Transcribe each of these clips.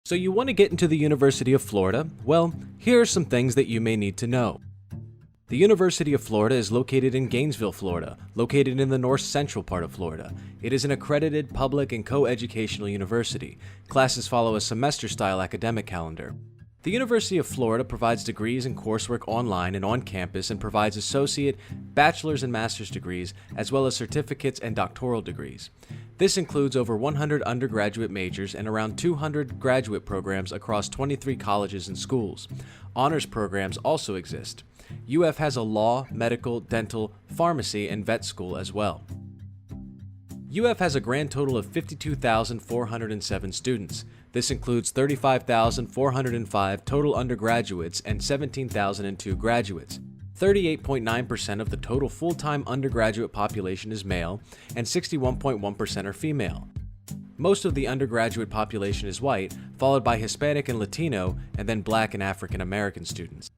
So you want to get into the University of Florida? Well, here are some things that you may need to know. The University of Florida is located in Gainesville, Florida, located in the north central part of Florida. It is an accredited public and co-educational university. Classes follow a semester-style academic calendar. The University of Florida provides degrees and coursework online and on campus and provides associate, bachelor's, and master's degrees, as well as certificates and doctoral degrees. This includes over 100 undergraduate majors and around 200 graduate programs across 23 colleges and schools. Honors programs also exist. UF has a law, medical, dental, pharmacy, and vet school as well. UF has a grand total of 52,407 students. This includes 35,405 total undergraduates and 17,002 graduates. 38.9% of the total full-time undergraduate population is male, and 61.1% are female. Most of the undergraduate population is white, followed by Hispanic and Latino, and then Black and African American students.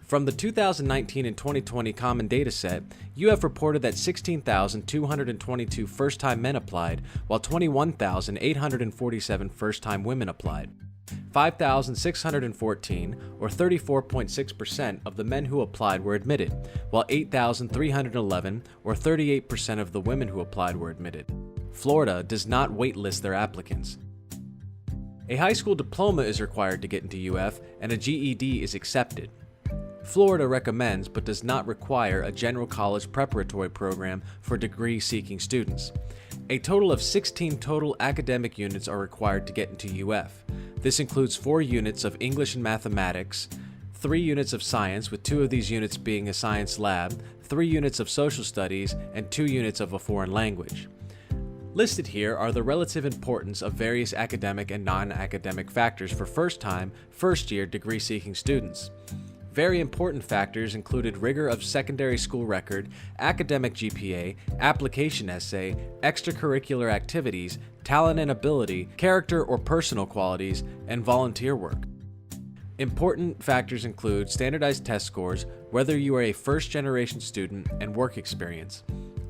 From the 2019 and 2020 Common Data Set, UF reported that 16,222 first-time men applied, while 21,847 first-time women applied. 5,614, or 34.6% of the men who applied were admitted, while 8,311, or 38% of the women who applied were admitted. Florida does not waitlist their applicants. A high school diploma is required to get into UF, and a GED is accepted. Florida recommends but does not require a general college preparatory program for degree-seeking students. A total of 16 total academic units are required to get into UF. This includes 4 units of English and mathematics, 3 units of science, with 2 of these units being a science lab, 3 units of social studies, and 2 units of a foreign language. Listed here are the relative importance of various academic and non-academic factors for first-time, first-year degree-seeking students. Very important factors included rigor of secondary school record, academic GPA, application essay, extracurricular activities, talent and ability, character or personal qualities, and volunteer work. Important factors include standardized test scores, whether you are a first-generation student, and work experience.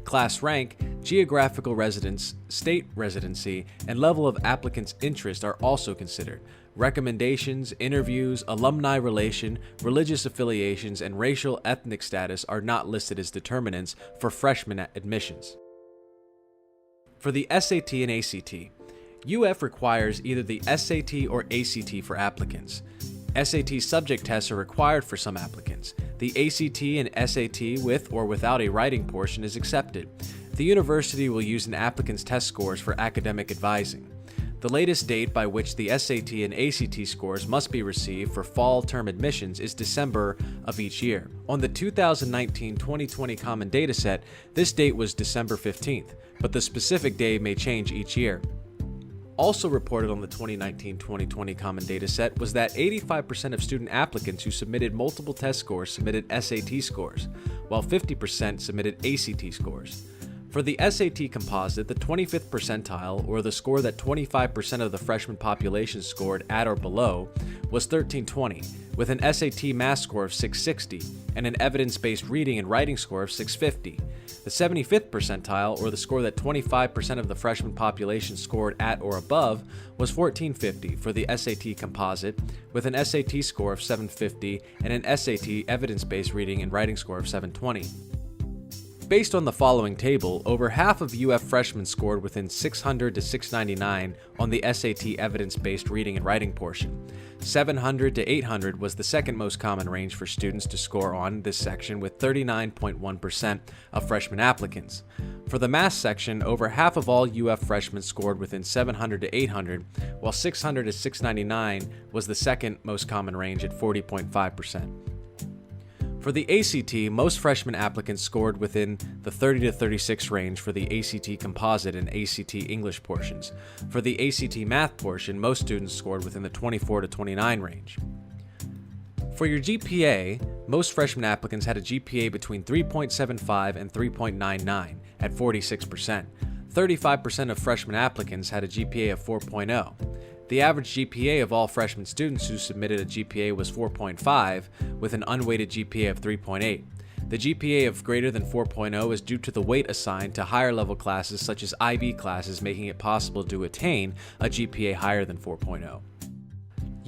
Class rank, geographical residence, state residency, and level of applicants' interest are also considered. Recommendations, interviews, alumni relation, religious affiliations, and racial ethnic status are not listed as determinants for freshman admissions. For the SAT and ACT, UF requires either the SAT or ACT for applicants. SAT subject tests are required for some applicants. The ACT and SAT with or without a writing portion is accepted. The university will use an applicant's test scores for academic advising. The latest date by which the SAT and ACT scores must be received for fall term admissions is December of each year. On the 2019-2020 Common Data Set, this date was December 15th, but the specific day may change each year. Also reported on the 2019-2020 Common Data Set was that 85% of student applicants who submitted multiple test scores submitted SAT scores, while 50% submitted ACT scores. For the SAT composite, the 25th percentile, or the score that 25% of the freshman population scored at or below, was 1320, with an SAT math score of 660 and an evidence-based reading and writing score of 650. The 75th percentile, or the score that 25% of the freshman population scored at or above, was 1450 for the SAT composite, with an SAT score of 750 and an SAT evidence-based reading and writing score of 720. Based on the following table, over half of UF freshmen scored within 600 to 699 on the SAT evidence-based reading and writing portion. 700 to 800 was the second most common range for students to score on this section, with 39.1% of freshman applicants. For the math section, over half of all UF freshmen scored within 700 to 800, while 600 to 699 was the second most common range at 40.5%. For the ACT, most freshman applicants scored within the 30 to 36 range for the ACT composite and ACT English portions. For the ACT math portion, most students scored within the 24 to 29 range. For your GPA, most freshman applicants had a GPA between 3.75 and 3.99 at 46%. 35% of freshman applicants had a GPA of 4.0. The average GPA of all freshman students who submitted a GPA was 4.5, with an unweighted GPA of 3.8. The GPA of greater than 4.0 is due to the weight assigned to higher level classes such as IB classes, making it possible to attain a GPA higher than 4.0.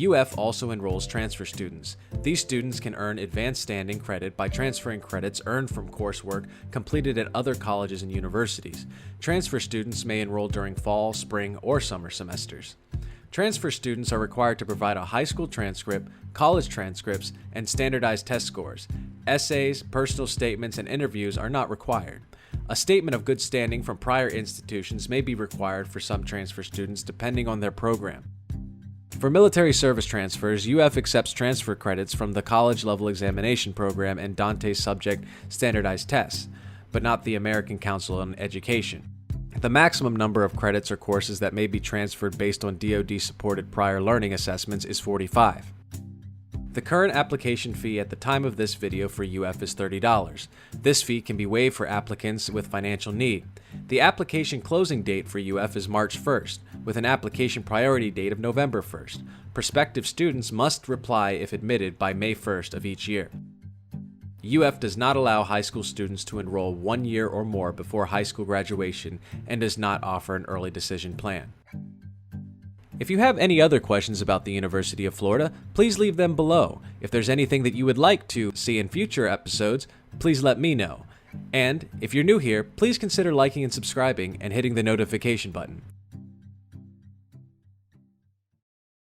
UF also enrolls transfer students. These students can earn advanced standing credit by transferring credits earned from coursework completed at other colleges and universities. Transfer students may enroll during fall, spring, or summer semesters. Transfer students are required to provide a high school transcript, college transcripts, and standardized test scores. Essays, personal statements, and interviews are not required. A statement of good standing from prior institutions may be required for some transfer students depending on their program. For military service transfers, UF accepts transfer credits from the college level examination program and Dante's subject standardized tests, but not the American Council on Education. The maximum number of credits or courses that may be transferred based on DoD-supported prior learning assessments is 45. The current application fee at the time of this video for UF is $30. This fee can be waived for applicants with financial need. The application closing date for UF is March 1st, with an application priority date of November 1st. Prospective students must reply if admitted by May 1st of each year. UF does not allow high school students to enroll 1 year or more before high school graduation and does not offer an early decision plan. If you have any other questions about the University of Florida, please leave them below. If there's anything that you would like to see in future episodes, please let me know. And if you're new here, please consider liking and subscribing and hitting the notification button.